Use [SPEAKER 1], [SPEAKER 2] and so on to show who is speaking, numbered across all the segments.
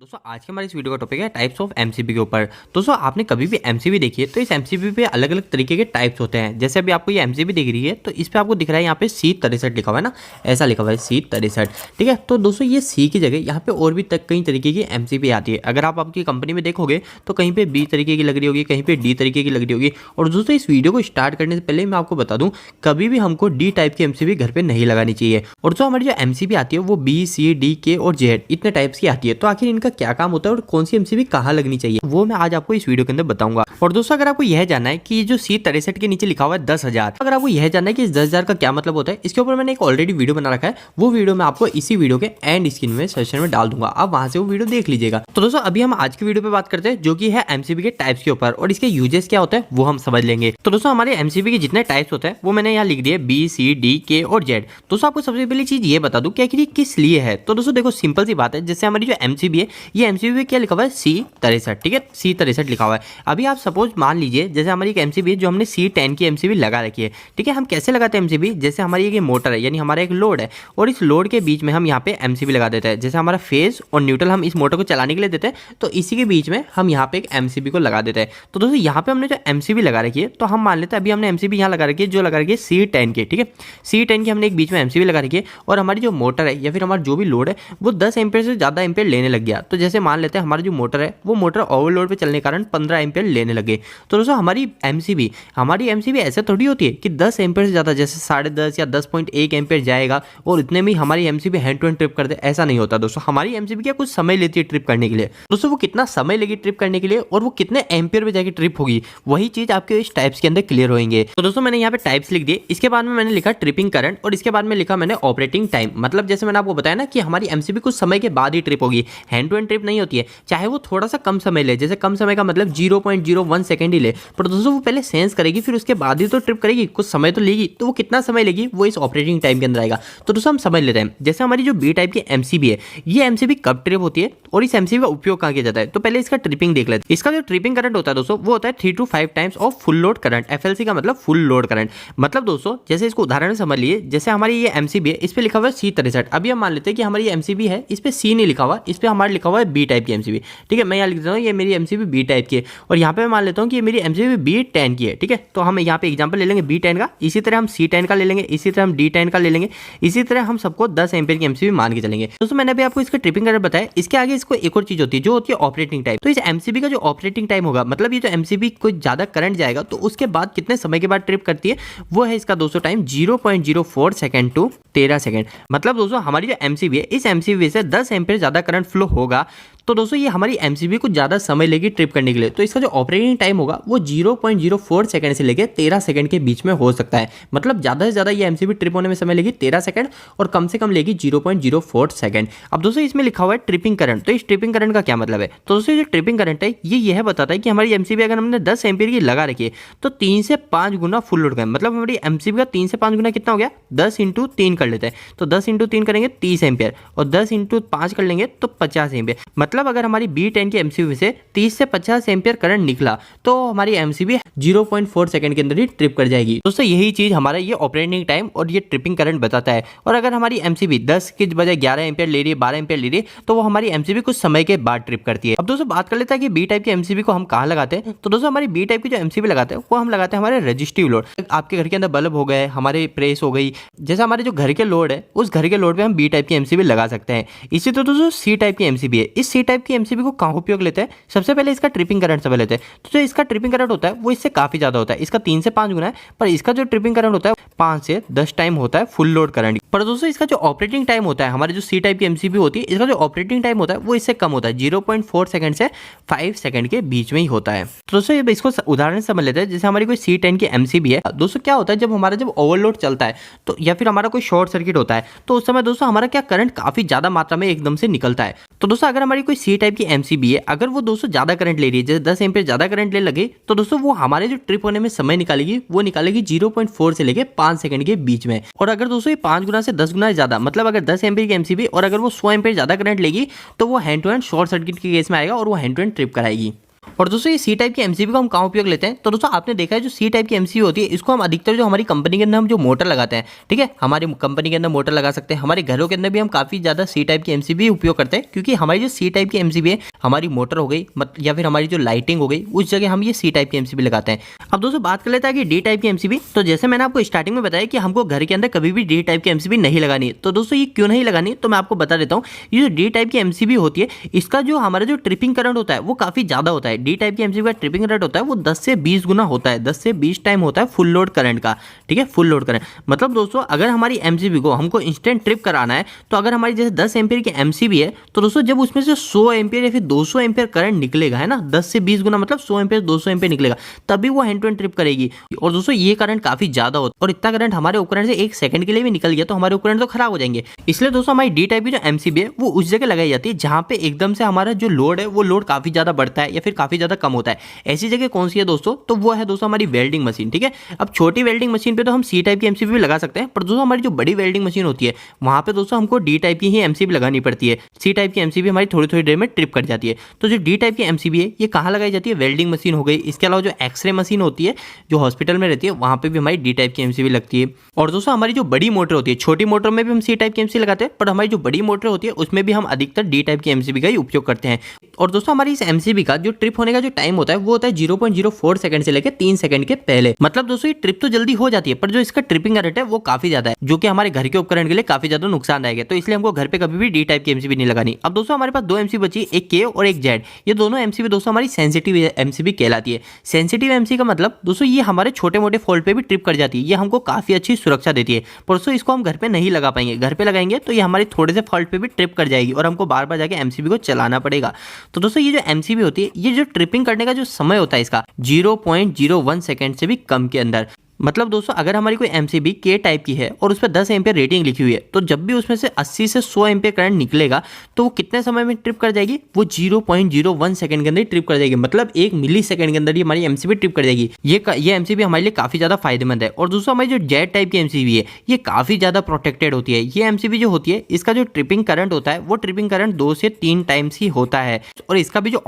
[SPEAKER 1] दोस्तों आज के हमारे इस वीडियो का टॉपिक है टाइप्स ऑफ एमसीबी के ऊपर। दोस्तों आपने कभी भी एमसीबी देखी है तो इस एमसीबी पे अलग अलग तरीके के टाइप्स होते हैं। जैसे अभी आपको ये एमसीबी दिख रही है तो इस पे आपको दिख रहा है यहाँ पे C63 लिखा हुआ है ना, ऐसा लिखा हुआ है C63। ठीक है, तो दोस्तों ये सी की जगह यहाँ पे और भी कई तरीके की एमसीबी आती है। अगर आप आपकी कंपनी में देखोगे तो कहीं पे बी तरीके की लग रही होगी, कहीं पे डी तरीके की लग रही होगी। और दोस्तों इस वीडियो को स्टार्ट करने से पहले मैं आपको बता दूं, कभी भी हमको डी टाइप की एमसीबी घर पे नहीं लगानी चाहिए। और जो हमारी जो एमसीबी आती है वो बी, सी, डी, के और जेड इतने टाइप्स की आती है। तो आखिर इनका क्या काम होता है और कौन सी एमसीबी कहाँ लगनी चाहिए वो मैं आज आपको इस वीडियो के अंदर बताऊंगा। और दोस्तों अगर आपको यह जानना है कि जो C63 के नीचे लिखा हुआ है 10,000, अगर आपको यह जानना है कि इस 10,000 का क्या मतलब होता है, इसके ऊपर मैंने एक ऑलरेडी वीडियो बना रखा है। वो वीडियो मैं आपको इसी वीडियो के एंड स्क्रीन में सेक्शन में डाल दूंगा, आप वहां से वो वीडियो देख लीजिएगा। तो दोस्तों अभी हम आज की वीडियो पे बात करते हैं जो कि है एमसीबी के टाइप्स के ऊपर और इसके यूजेस क्या होता है वो हम समझ लेंगे। तो दोस्तों हमारे एमसीबी के जितने टाइप्स होते हैं वो मैंने यहाँ लिख दिए बी, सी, डी, के और जेड। दोस्तों आपको सबसे पहली चीज ये बता दूं कि आखिर किस लिए है। तो दोस्तों देखो सिंपल सी बात है, जैसे हमारी जो एमसीबी है ये एमसीबी क्या लिखा हुआ है C63। ठीक है, C63 लिखा हुआ है। अभी आप सपोज मान लीजिए जैसे हमारी एक एमसीबी है जो हमने C10 की एमसीबी लगा रखी है। ठीक है, हम कैसे लगाते हैं एमसीबी, जैसे हमारी एक मोटर है यानी हमारा एक लोड है और इस लोड के बीच में हम यहाँ पे एमसीबी लगा देते हैं। जैसे हमारा फेज और न्यूट्रल हम इस मोटर को चलाने के लिए देते हैं, तो इसी के बीच में हम यहाँ पे एक एमसीबी को लगा देते हैं। तो दोस्तों यहाँ पे हमने जो एमसीबी लगा रखी है, तो हम मान लेते हैं अभी हमने एमसीबी यहाँ लगा रखी है जो लगा रखी है C10 की। ठीक है, C10 की हमने एक बीच में एमसीबी लगा रखी है और हमारी जो मोटर है या फिर हमारा जो भी लोड है वो 10 एम्पेयर से ज़्यादा एम्पेयर लेने लग गया। तो जैसे मान लेते हैं हमारी जो मोटर है वो मोटर ओवरलोड पे चलने के कारण 15 एम्पेयर लेने लगे। तो दोस्तों हमारी एमसीबी ऐसे थोड़ी होती है कि 10 एम्पेयर से ज़्यादा, जैसे 10.5 या 10.1 एम्पेयर जाएगा और इतने में हमारी MCB hand to hand trip कर दे, ऐसा नहीं होता। दोस्तों हमारी एमसीबी क्या कुछ समय लेती है ट्रिप करने के लिए। दोस्तों वो कितना समय लेगी ट्रिप करने के लिए और वो कितने एम्पेयर पे जाके ट्रिप होगी, वही चीज आपके इस टाइप्स के अंदर क्लियर होंगे। तो दोस्तों मैंने यहाँ पे टाइप्स लिख दिए, इसके बाद में मैंने लिखा ट्रिपिंग करंट और इसके बाद में लिखा मैंने ऑपरेटिंग टाइम। मतलब जैसे मैंने आपको बताया ना कि हमारी एमसीबी कुछ समय के बाद ही ट्रिप होगी, हैंड टू हैंड ट्रिप नहीं होती है। चाहे वो थोड़ा सा कम समय ले, जैसे कम समय का मतलब 0.01 सेकंड ही ले, पर दोस्तों वो पहले सेंस करेगी फिर उसके बाद ही तो ट्रिप करेगी, कुछ समय तो लेगी। तो वो कितना समय लेगी वो इस ऑपरेटिंग टाइम के अंदर आएगा। तो दोस्तों हम समझ लेते हैं, जैसे हमारी जो बी टाइप की एमसीबी है ये एमसीबी कब ट्रिप होती है और इस एमसीबी का उपयोग कहाँ किया जाता है। तो पहले इसका ट्रिपिंग देख लेते हैं। इसका जो ट्रिपिंग करंट होता है दोस्तों वो होता है 3 to 5 times of full load current. FLC का मतलब फुल लोड करंट। मतलब दोस्तों जैसे इसको उदाहरण में समझ लिए, जैसे हमारी ये एमसीबी है इस पे लिखा हुआ है C63। अभी हम मान लेते हैं कि हमारी एमसीबी है इस पे सी नहीं लिखा हुआ, इस पे हमारा लिखा हुआ है बी टाइप की एमसीबी। ठीक है, मैं यहाँ लिख देता हूँ ये मेरी एमसीबी बी टाइप की है और यहाँ पे मैं मान लेता हूँ कि ये मेरी एमसीबी B10 की है। ठीक है, तो हम यहाँ पे एग्जांपल ले लेंगे B10 का, इसी तरह हम C10 का ले लेंगे, इसी तरह हम D10 का ले लेंगे, इसी तरह हम सबको 10 एम्पेयर की एमसीबी मान के चलेंगे। दोस्तों मैंने अभी आपको इसका ट्रिपिंग करंट बताया, इसके आगे इसको एक और चीज होती है जो होती है ऑपरेटिंग टाइम। तो इस एमसीबी का जो ऑपरेटिंग टाइम होगा, मतलब ये जो एमसीबी कोई ज्यादा करंट जाएगा तो उसके बाद कितने समय के बाद ट्रिप करती है, वो है इसका दोस्तों टाइम 0.04 सेकंड टू 13 सेकंड। मतलब दोस्तों हमारी जो एमसीबी है इस एमसीबी से 10 एम्पेयर ज्यादा करंट फ्लो होगा, तो दोस्तों ये हमारी एमसीबी को ज्यादा समय लेगी ट्रिप करने के लिए। तो इसका जो ऑपरेटिंग टाइम होगा वो 0.04 सेकंड से लेकर 13 सेकंड के बीच में हो सकता है। मतलब ज्यादा से ज्यादा ये एमसीबी ट्रिप होने में समय लेगी 13 सेकंड और कम से कम लेगी 0.04 सेकंड। अब दोस्तों इसमें लिखा हुआ है ट्रिपिंग करंट। तो इस ट्रिपिंग करंट का क्या मतलब है, तो दोस्तों जो ट्रिपिंग करंट है ये यह बताता है कि हमारी एमसीबी अगर हमने 10 एम्पियर की लगा रखी है तो 3 से 5 गुना फुल लोड का, मतलब हमारी एमसीबी का 3 से 5 गुना कितना हो गया, 10 × 3 कर लेते हैं। तो 10 × 3 करेंगे 30 एम्पियर और 10 × 5 कर लेंगे तो 50 एम्पियर। मतलब अगर हमारी B10 की एमसीबी से 30 से 50 एम्पियर करंट निकला तो हमारी एमसीबी 0.4 सेकंड के अंदर ही ट्रिप कर जाएगी। दोस्तों यही चीज हमारा ये ऑपरेटिंग टाइम और ये ट्रिपिंग करंट बताता है। और अगर हमारी एमसीबी 10 के बजाय 11 एम्पियर ले रही है, 12 एम्पियर ले रही है, तो वो हमारी एमसीबी कुछ समय के बाद ट्रिप करती है। अब दोस्तों बात कर लेते हैं कि बी टाइप की एमसीबी को हम कहाँ लगाते हैं। तो दोस्तों हमारी बी टाइप की जो एमसीबी लगाते हैं वो हम लगाते हैं हमारे रजिस्टिव लोड। आपके घर के अंदर बल्ब हो गए, हमारे प्रेस हो गई, जैसे हमारे जो घर के लोड है उस घर के लोड पे हम बी टाइप की एमसीबी लगा सकते हैं। इसी तो दोस्तों सी टाइप की एमसीबी है, इस सी टाइप की एमसीबी को कहाँ उपयोग लेते हैं, सबसे पहले इसका ट्रिपिंग करंट समझ लेते हैं। तो जो इसका ट्रिपिंग करंट होता है वो इससे काफी ज्यादा होता है, इसका 3 से 5 गुना है, पर इसका जो ट्रिपिंग करंट होता है 5 से 10 टाइम होता है फुल लोड करंट। पर दोस्तों इसका जो ऑपरेटिंग टाइम होता है, हमारे जो सी टाइप की एमसीबी होती है, इसका जो ऑपरेटिंग टाइम होता है वो इससे कम होता है, 0.4 सेकंड से 5 सेकंड के बीच में ही होता है। तो दोस्तों इसको उदाहरण समझ लेते हैं। जैसे हमारी कोई C10 की एमसीबी है, दोस्तों क्या होता है जब ओवरलोड चलता है तो या फिर हमारा कोई शॉर्ट सर्किट होता है तो उस समय दोस्तों हमारा क्या करंट काफी ज्यादा मात्रा में एकदम से निकलता है। तो दोस्तों अगर हमारी कोई सी टाइप की एमसीबी है, अगर वो दोस्तों ज्यादा करंट ले रही है, जैसे 10 एम्पियर ज्यादा करंट ले लगे, तो दोस्तों वो हमारे जो ट्रिप होने में समय निकालेगी वो निकालेगी 0.4 से लेके 5 सेकंड के बीच में। और अगर दोस्तों ये 5 गुना से 10 गुना ज्यादा, मतलब अगर 10 एम्पियर की एमसीबी और अगर वो 100 एम्पियर ज्यादा करंट लेगी तो वो hand to hand short circuit के केस में आएगा और वो हैंड टू हैंड ट्रिप कराएगी। और दोस्तों ये सी टाइप की एमसीबी को हम कहाँ उपयोग लेते हैं, तो दोस्तों आपने देखा है जो सी टाइप की एमसीबी होती है इसको हम अधिकतर जो हमारी कंपनी के अंदर हम जो मोटर लगाते हैं, ठीक है, हमारी कंपनी के अंदर मोटर लगा सकते हैं, हमारे घरों के अंदर भी हम काफी ज्यादा सी टाइप की एमसीबी उपयोग करते हैं, क्योंकि हमारी जो सी टाइप की एमसीबी है हमारी मोटर हो गई या फिर हमारी जो लाइटिंग हो गई उस जगह हम ये सी टाइप की एमसीबी लगाते हैं। अब दोस्तों बात कर लेते हैं कि डी टाइप की एमसीबी। तो जैसे मैंने आपको स्टार्टिंग में बताया कि हमको घर के अंदर कभी भी डी टाइप की एमसीबी नहीं लगानी है। तो दोस्तों ये क्यों नहीं लगानी, तो मैं आपको बता देता हूँ। ये जो डी टाइप की एमसीबी होती है इसका जो हमारा जो ट्रिपिंग करंट होता है वो काफी ज्यादा होता है। डी टाइप की एमसीबी का ट्रिपिंग करंट होता है वो 10 से 20 गुना होता है, 10 से 20 टाइम होता है फुल लोड करंट का, ठीक है, फुल लोड करंट। मतलब दोस्तों अगर हमारी एमसीबी को हमको इंस्टेंट ट्रिप कराना है तो अगर हमारी जैसे 10 एम्पियर की एमसीबी है तो दोस्तों जब उसमें से 100 एम्पियर या फिर 200 एम्पियर करंट निकलेगा, है ना, 10 से 20 गुना मतलब 100 एम्पियर 200 एम्पियर निकलेगा, तभी वो हैंड टू हैंड ट्रिप करेगी। और दोस्तों ये करंट काफी ज्यादा होता है और इतना करंट हमारे उपकरण से एक सेकंड के लिए भी निकल गया तो हमारे उपकरण तो खराब हो जाएंगे। इसलिए दोस्तों हमारी डी टाइप की जो एमसीबी है वो उस जगह लगाई जाती है जहां पे एकदम से हमारा जो लोड है वो लोड काफी ज्यादा बढ़ता है या फिर काफी ज्यादा कम होता है। ऐसी जगह कौन सी है दोस्तों, तो वो है दोस्तों हमारी वेल्डिंग मशीन, ठीक है। अब छोटी वेल्डिंग मशीन पे तो हम सी टाइप की एमसीबी भी लगा सकते हैं, पर दोस्तों हमारी जो बड़ी वेल्डिंग मशीन होती है वहां पे दोस्तों हमको डी टाइप की ही एमसीबी लगानी पड़ती है। सी टाइप की एमसीबी हमारी थोड़ी थोड़ी देर में ट्रिप कर जाती है। तो जो डी टाइप की एमसीबी है ये कहाँ लगाई जाती है, वेल्डिंग मशीन हो गई। इसके अलावा जो एक्सरे मशीन होती है जो हॉस्पिटल में रहती है वहां पे भी हमारी डी टाइप की एमसीबी लगती है। और दोस्तों हमारी जो बड़ी मोटर होती है, छोटी मोटर में भी हम सी टाइप की एमसीबी लगाते हैं, पर हमारी जो बड़ी मोटर होती है उसमें भी हम अधिकतर डी टाइप की एमसीबी का ही उपयोग करते हैं। और दोस्तों हमारी इस एमसीबी का जो ट्रिप होने का जो टाइम होता है वो होता है 0.04 सेकंड से लेकर 3 सेकंड के पहले। मतलब दोस्तों ये ट्रिप तो जल्दी हो जाती है पर जो इसका ट्रिपिंग रेट है वो काफी ज्यादा है, जो कि हमारे घर के उपकरण के लिए काफी ज्यादा नुकसानदायक है। तो इसलिए हमको घर पे कभी भी डी टाइप की एमसीबी नहीं लगानी। अब दोस्तों हमारे पास दो एमसीबी बची, एक के और एक जेड। ये दोनों एमसीबी दोस्तों हमारी सेंसिटिव एमसीबी कहलाती है। सेंसिटिव एमसीबी का मतलब दोस्तों ये हमारे छोटे मोटे फॉल्ट पे भी ट्रिप कर जाती है, ये हमको काफी अच्छी सुरक्षा देती है। पर दोस्तों इसको हम घर पे नहीं लगा पाएंगे, घर पे लगाएंगे तो ये हमारे थोड़े से फॉल्ट पे भी ट्रिप कर जाएगी और हमको बार बार जाके एमसीबी को चलाना पड़ेगा। तो दोस्तों ये जो एमसीबी होती है ये जो ट्रिपिंग करने का जो समय होता है इसका 0.01 सेकंड से भी कम के अंदर। मतलब दोस्तों अगर हमारी कोई एमसीबी के टाइप की है और उस पर 10 एम्पियर रेटिंग लिखी हुई है तो जब भी उसमें से 80 से 100 एम्पियर करंट निकलेगा तो वो कितने समय में ट्रिप कर जाएगी, वो 0.01 सेकंड के अंदर ट्रिप कर जाएगी। मतलब 1 मिली सेकंड के अंदर ही हमारी एमसीबी ट्रिप कर जाएगी। ये एमसीबी हमारे लिए काफी ज्यादा फायदेमंद है। और दोस्तों हमारी जो जेड टाइप की एमसीबी है ये काफी ज्यादा प्रोटेक्टेड होती है। ये एमसीबी जो होती है इसका जो ट्रिपिंग करंट होता है वो ट्रिपिंग करंट 2 से 3 टाइम्स ही होता है और इसका भी जो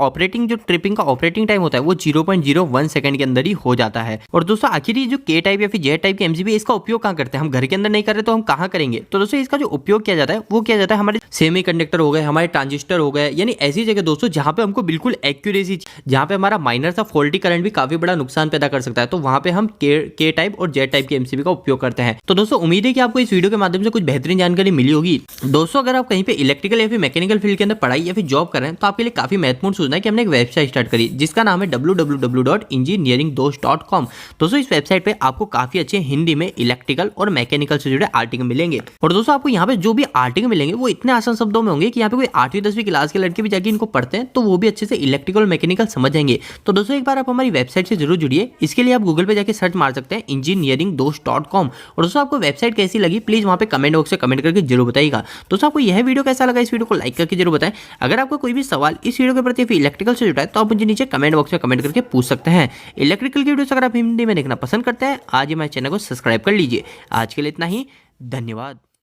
[SPEAKER 1] ट्रिपिंग का ऑपरेटिंग टाइम होता है वो 0.01 सेकंड के अंदर ही हो जाता है। और दोस्तों आखिर जो के टाइप या फिर जेड टाइप की एमसीबी इसका उपयोग कहां करते हैं, हम घर के अंदर नहीं कर रहे तो हम कहां करेंगे। तो दोस्तों इसका जो उपयोग किया जाता है वो किया जाता है हमारे सेमीकंडक्टर हो गए, हमारे ट्रांजिस्टर हो गए, यानी ऐसी जगह दोस्तों जहां पे हमको बिल्कुल एक्यूरेसी, जहां पे हमारा माइनर सा फॉल्टी करंट भी काफी बड़ा नुकसान पैदा कर सकता है, तो वहां पे हम के टाइप और जेड टाइप की एमसीबी का उपयोग करते हैं। तो दोस्तों उम्मीद है कि आपको इस वीडियो के माध्यम से कुछ बेहतरीन जानकारी मिली होगी। दोस्तों अगर आप कहीं पे इलेक्ट्रिकल या फिर मैकेनिकल फील्ड के अंदर पढ़ाई या फिर जॉब कर रहे हैं तो आपके लिए काफी महत्वपूर्ण सूचना है कि हमने एक वेबसाइट स्टार्ट करी जिसका नाम है www.engineeringdost.com। दोस्तों इस वेबसाइट पे आपको काफी अच्छे हिंदी में इलेक्ट्रिकल और मैकेनिकल से जुड़े आर्टिकल मिलेंगे। और दोस्तों आपको यहाँ पे जो भी आर्टिकल मिलेंगे वो इतने आसान शब्दों में होंगे कि यहाँ पे कोई 8वीं 10वीं क्लास के लड़के भी जाके इनको पढ़ते हैं तो वो भी अच्छे से इलेक्ट्रिकल और मैकेनिकल समझ जाएंगे। तो दोस्तों एक बार आप हमारी वेबसाइट से जरूर जुड़िए। इसके लिए आप गूगल पे जाके सर्च मार सकते हैं engineeringdost.com। और दोस्तों आपको वेबसाइट कैसी लगी प्लीज वहाँ पे कमेंट बॉक्स में कमेंट करके जरूर बताइएगा। दोस्तों आपको यह वीडियो कैसा लगा, इस वीडियो को लाइक करके जरूर बताएं। अगर आपको कोई भी सवाल इस वीडियो के प्रति फिर इलेक्ट्रिकल से जुड़ा है तो आप मुझे नीचे कमेंट बॉक्स में कमेंट करके पूछ सकते हैं। इलेक्ट्रिकल की वीडियोस अगर आप हिंदी में देखना पसंद करते हैं आज हमारे चैनल को सब्सक्राइब कर लीजिए। आज के लिए इतना ही, धन्यवाद।